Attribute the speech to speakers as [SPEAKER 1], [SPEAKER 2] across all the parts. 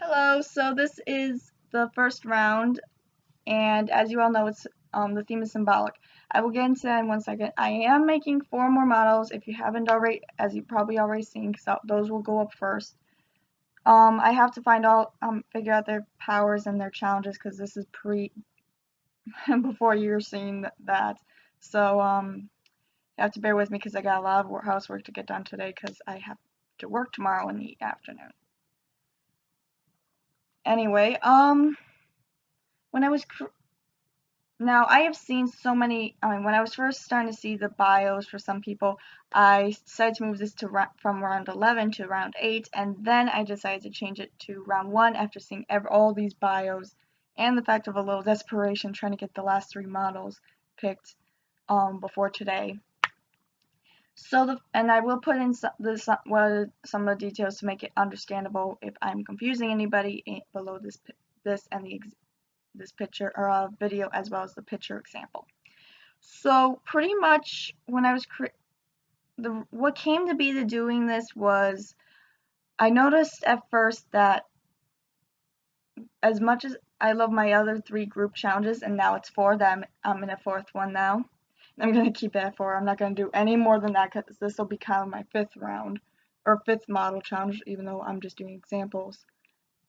[SPEAKER 1] Hello, so this is the first round, and as you all know, it's the theme is symbolic. I will get into that in 1 second. I am making 4 more models, if you haven't already, as you've probably already seen, because those will go up first. I have to figure out their powers and their challenges, because this is before you're seeing that. So, you have to bear with me, because I got a lot of housework to get done today, because I have to work tomorrow in the afternoon. Anyway, when I was now, I have seen so many. When I was first starting to see the bios for some people, I decided to move this to from round 11 to round 8, and then I decided to change it to round 1 after seeing all these bios and the fact of a little desperation trying to get the last 3 models picked before today. So and I will put in some of the details to make it understandable if I'm confusing anybody below this and this picture or video as well as the picture example. So pretty much when I was what came to be to doing this was I noticed at first that as much as I love my other 3 group challenges, and now it's 4 that I'm in a 4th one now. I'm going to keep it at 4. I'm not going to do any more than that because this will become my 5th round or 5th model challenge, even though I'm just doing examples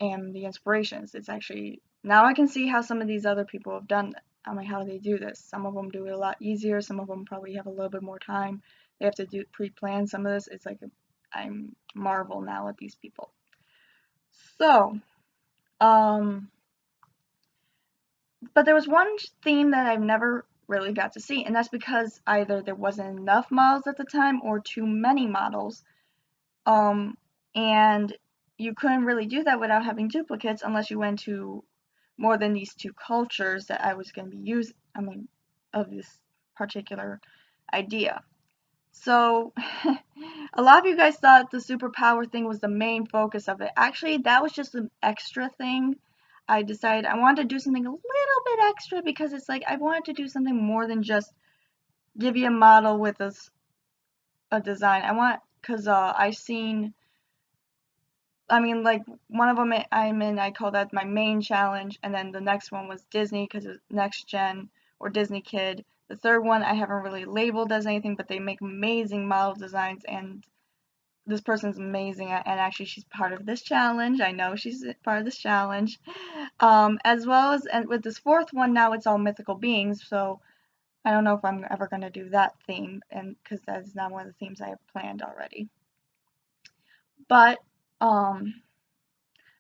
[SPEAKER 1] and the inspirations. It's actually, now I can see how some of these other people have done it. How they do this. Some of them do it a lot easier. Some of them probably have a little bit more time. They have to do pre-plan some of this. It's like I marvel now at these people. So, but there was one theme that I've never really got to see, and that's because either there wasn't enough models at the time or too many models. And you couldn't really do that without having duplicates unless you went to more than these 2 cultures that I was going to be using, of this particular idea. So, a lot of you guys thought the superpower thing was the main focus of it. Actually, that was just an extra thing. I decided I wanted to do something a little bit extra because it's like I wanted to do something more than just give you a model with a design. Because I've seen, like one of them I call that my main challenge, and then the next one was Disney because it's next gen or Disney Kid. The third one I haven't really labeled as anything, but they make amazing model designs, and this person's amazing, and actually she's part of this challenge. I know she's part of this challenge. As well as, and with this 4th one, now it's all mythical beings, so I don't know if I'm ever going to do that theme, and because that is not one of the themes I have planned already. But, I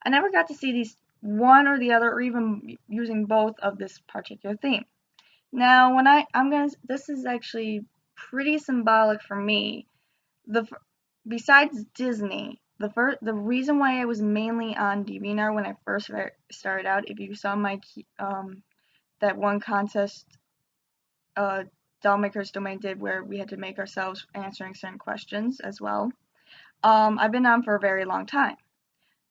[SPEAKER 1] never got to see these one or the other, or even using both of this particular theme. Now, this is actually pretty symbolic for me. Besides Disney, the reason why I was mainly on Deviantart when I first started out, if you saw my that one contest Dollmaker's Domain did where we had to make ourselves answering certain questions as well. I've been on for a very long time.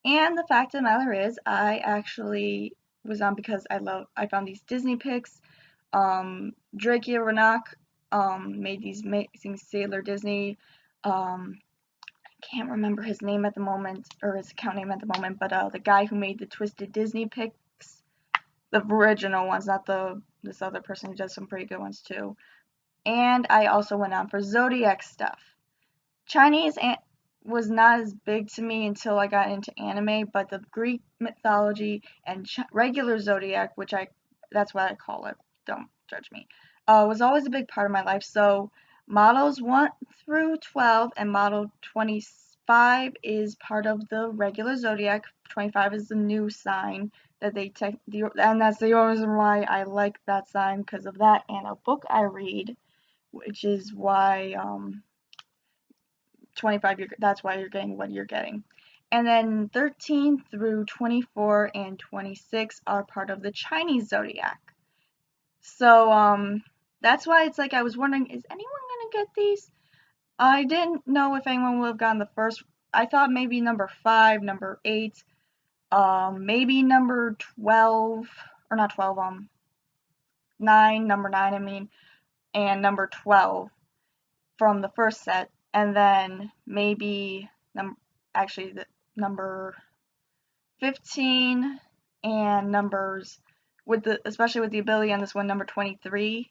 [SPEAKER 1] And the fact of the matter is, I actually was on because I found these Disney pics. Drakia Ranak made these amazing Sailor Disney. I can't remember his name at the moment, or his account name at the moment, but the guy who made the Twisted Disney pics, the original ones, not this other person who does some pretty good ones too. And I also went on for Zodiac stuff. Chinese was not as big to me until I got into anime, but the Greek mythology and regular Zodiac, that's what I call it, don't judge me, was always a big part of my life. So models 1 through 12 and model 25 is part of the regular Zodiac. 25 is the new sign that and that's the only reason why I like that sign, because of that and a book I read, which is why 25, that's why you're getting what you're getting. And then 13 through 24 and 26 are part of the Chinese Zodiac. So, that's why it's like I was wondering, is anyone going to get these? I didn't know if anyone would have gotten the first. I thought maybe number 5, number 8, maybe number 12, or not 12, 9, number 9, I mean, and number 12 from the first set. And then maybe actually the number 15 and numbers especially with the ability on this one, number 23.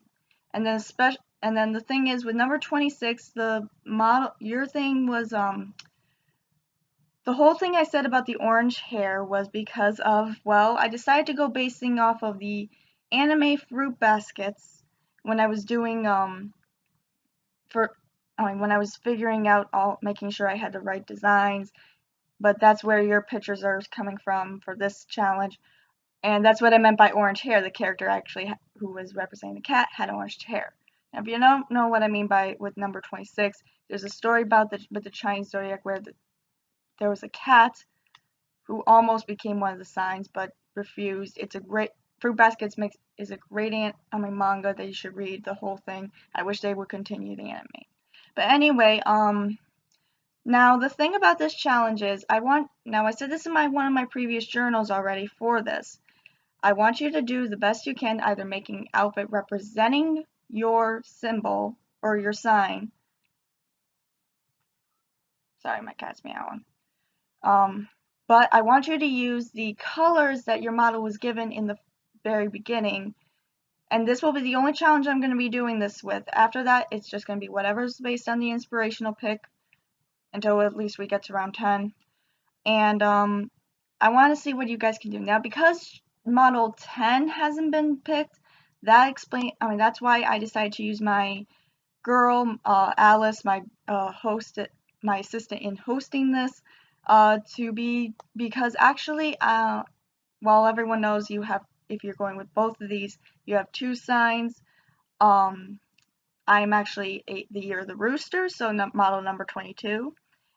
[SPEAKER 1] And then the thing is with number 26, the model, your thing was the whole thing I said about the orange hair was because of, well, I decided to go basing off of the anime fruit baskets when I was doing when I was figuring out making sure I had the right designs, but that's where your pictures are coming from for this challenge. And that's what I meant by orange hair. The character actually who was representing the cat had orange hair. Now, if you don't know what I mean by with number 26, there's a story about with the Chinese zodiac where there was a cat who almost became one of the signs but refused. It's a great Fruit Baskets is a great manga that you should read the whole thing. I wish they would continue the anime. But anyway, now the thing about this challenge is I said this in one of my previous journals already for this. I want you to do the best you can, either making an outfit representing your symbol or your sign. Sorry, my cat's meowing. But I want you to use the colors that your model was given in the very beginning. And this will be the only challenge I'm going to be doing this with. After that, it's just going to be whatever's based on the inspirational pick until at least we get to round 10. And I want to see what you guys can do. Now, because model 10 hasn't been picked, that's why I decided to use my girl, Alice, my my assistant in hosting this, because actually, well, everyone knows if you're going with both of these, you have two signs. I'm actually the year of the rooster, so model number 22,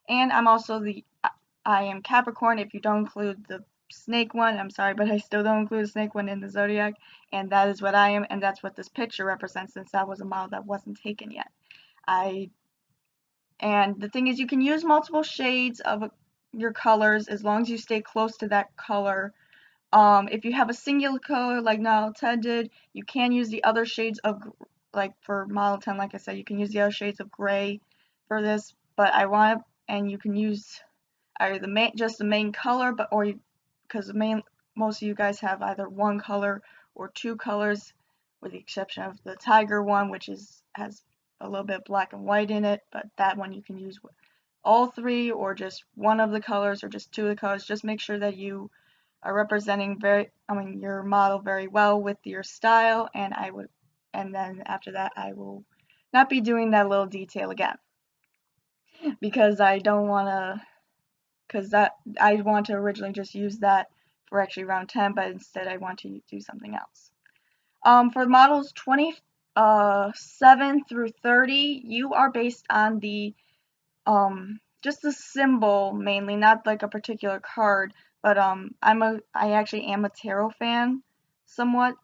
[SPEAKER 1] and I am Capricorn. If you don't include the snake one, I'm sorry, but I still don't include the snake one in the zodiac, and that is what I am, and that's what this picture represents, since that was a model that wasn't taken yet. And the thing is, you can use multiple shades of your colors as long as you stay close to that color. If you have a singular color like now Ted did, you can use the other shades of, like for model 10, like I said, you can use the other shades of gray for this, but and you can use either just the main color, because most of you guys have either one color or two colors, with the exception of the tiger one, which has a little bit of black and white in it, but that one you can use all three or just one of the colors or just two of the colors. Just make sure that you are representing your model very well with your style, and then after that I will not be doing that little detail again, because I want to originally just use that for actually round 10, but instead I want to do something else. For models 27 through 30, you are based on the just the symbol mainly, not like a particular card. But I actually am a tarot fan, somewhat.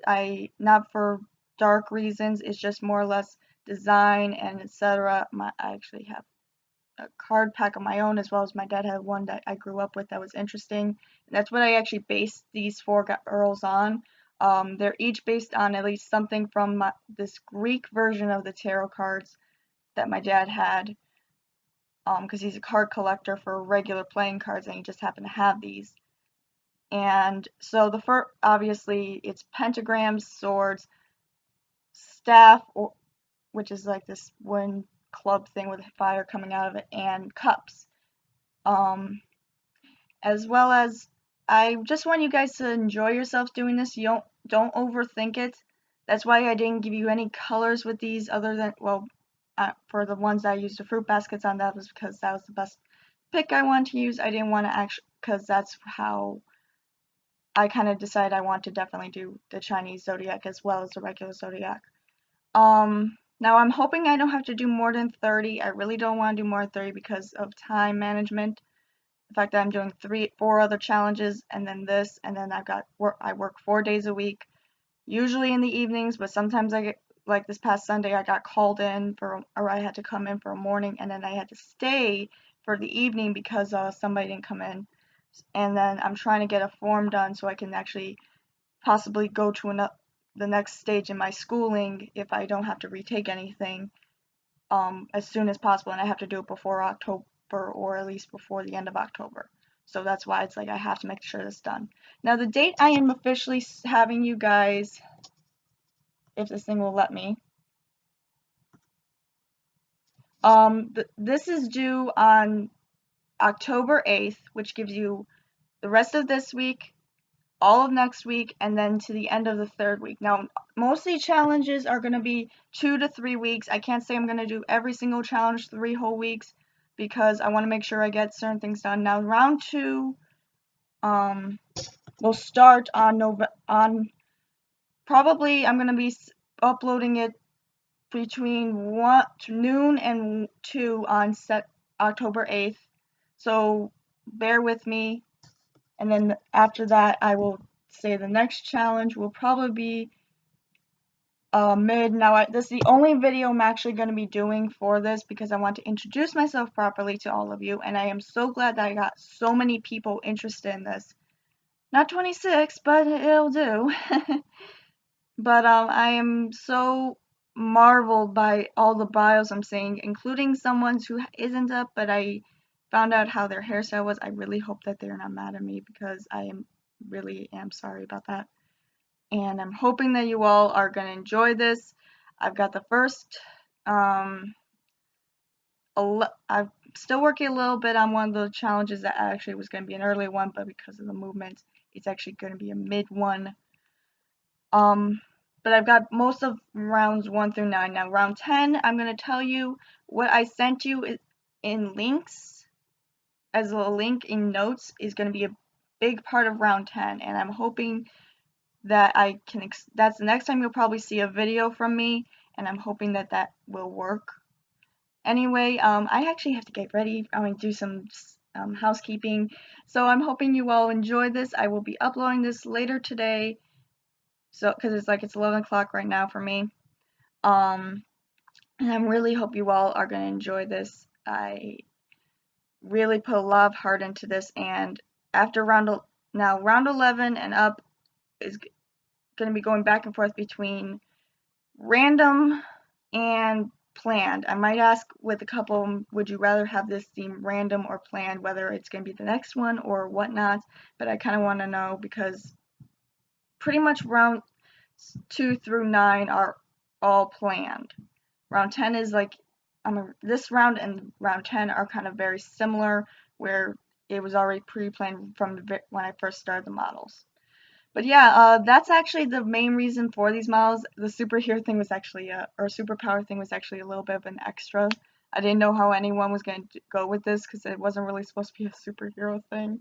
[SPEAKER 1] Not for dark reasons. It's just more or less design and etc. I actually have a card pack of my own, as well as my dad had one that I grew up with that was interesting. And that's what I actually based these four girls on. They're each based on at least something from this Greek version of the tarot cards that my dad had, because he's a card collector for regular playing cards, and he just happened to have these. And so the first, obviously, it's pentagrams, swords, staff, which is like this wooden club thing with fire coming out of it, and cups. As well as, I just want you guys to enjoy yourselves doing this. You don't overthink it. That's why I didn't give you any colors with these, other than, well, for the ones that I used the fruit baskets on, that was because that was the best pick I wanted to use. I didn't want to because that's how I kind of decided I want to definitely do the Chinese zodiac as well as the regular zodiac. Now I'm hoping I don't have to do more than 30. I really don't want to do more than 30 because of time management. The fact that I'm doing 4 other challenges, and then this, and then I work 4 days a week, usually in the evenings, but sometimes I get, like this past Sunday, I got called in or I had to come in for a morning, and then I had to stay for the evening because somebody didn't come in. And then I'm trying to get a form done so I can actually possibly go to the next stage in my schooling if I don't have to retake anything as soon as possible, and I have to do it before October, or at least before the end of October. So that's why it's like I have to make sure this done. Now the date I am officially having you guys, if this thing will let me, this is due on October 8th, which gives you the rest of this week, all of next week, and then to the end of the 3rd week. Now, most of these challenges are going to be 2 to 3 weeks. I can't say I'm going to do every single challenge 3 whole weeks because I want to make sure I get certain things done. Now, round 2 will start on probably I'm going to be uploading it between noon and 2 on October 8th. So bear with me. And then after that, I will say the next challenge will probably be mid. Now, this is the only video I'm actually going to be doing for this because I want to introduce myself properly to all of you. And I am so glad that I got so many people interested in this. Not 26, but it'll do. But I am so marveled by all the bios I'm seeing, including someone's who isn't up, but I found out how their hairstyle was. I really hope that they're not mad at me because I really am sorry about that. And I'm hoping that you all are going to enjoy this. I've got the first, I'm still working a little bit on one of the challenges that actually was going to be an early one, but because of the movement, it's actually going to be a mid one. But I've got most of rounds 1 through 9. Now, round 10, I'm going to tell you what I sent you in links, as a link in notes, is going to be a big part of round 10. And I'm hoping that I can, that's the next time you'll probably see a video from me. And I'm hoping that that will work. Anyway, I actually have to get ready. I'm going to do some housekeeping. So I'm hoping you all enjoy this. I will be uploading this later today. So, because it's 11 o'clock right now for me. And I really hope you all are going to enjoy this. I really put a lot of heart into this, and after round 11 and up is going to be going back and forth between random and planned. I might ask with a couple, would you rather have this theme random or planned, whether it's going to be the next one or whatnot, but I kind of want to know because pretty much round 2 through 9 are all planned. Round 10 is like, this round and round 10 are kind of very similar, where it was already pre-planned from when I first started the models. But yeah, that's actually the main reason for these models. The superhero thing was actually, or superpower thing was actually a little bit of an extra. I didn't know how anyone was going to go with this because it wasn't really supposed to be a superhero thing.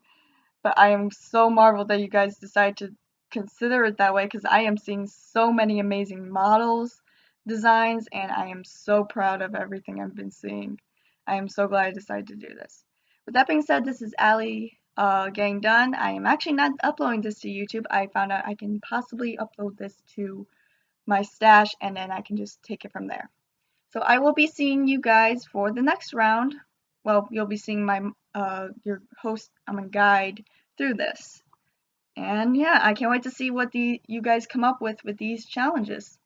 [SPEAKER 1] But I am so marveled that you guys decided to consider it that way because I am seeing so many amazing models, designs, and I am so proud of everything I've been seeing. I am so glad I decided to do this. With that being said, this is Allie getting done. I am actually not uploading this to YouTube. I found out I can possibly upload this to my stash and then I can just take it from there. So I will be seeing you guys for the next round. Well, you'll be seeing my your host, guide through this. And yeah, I can't wait to see what you guys come up with these challenges.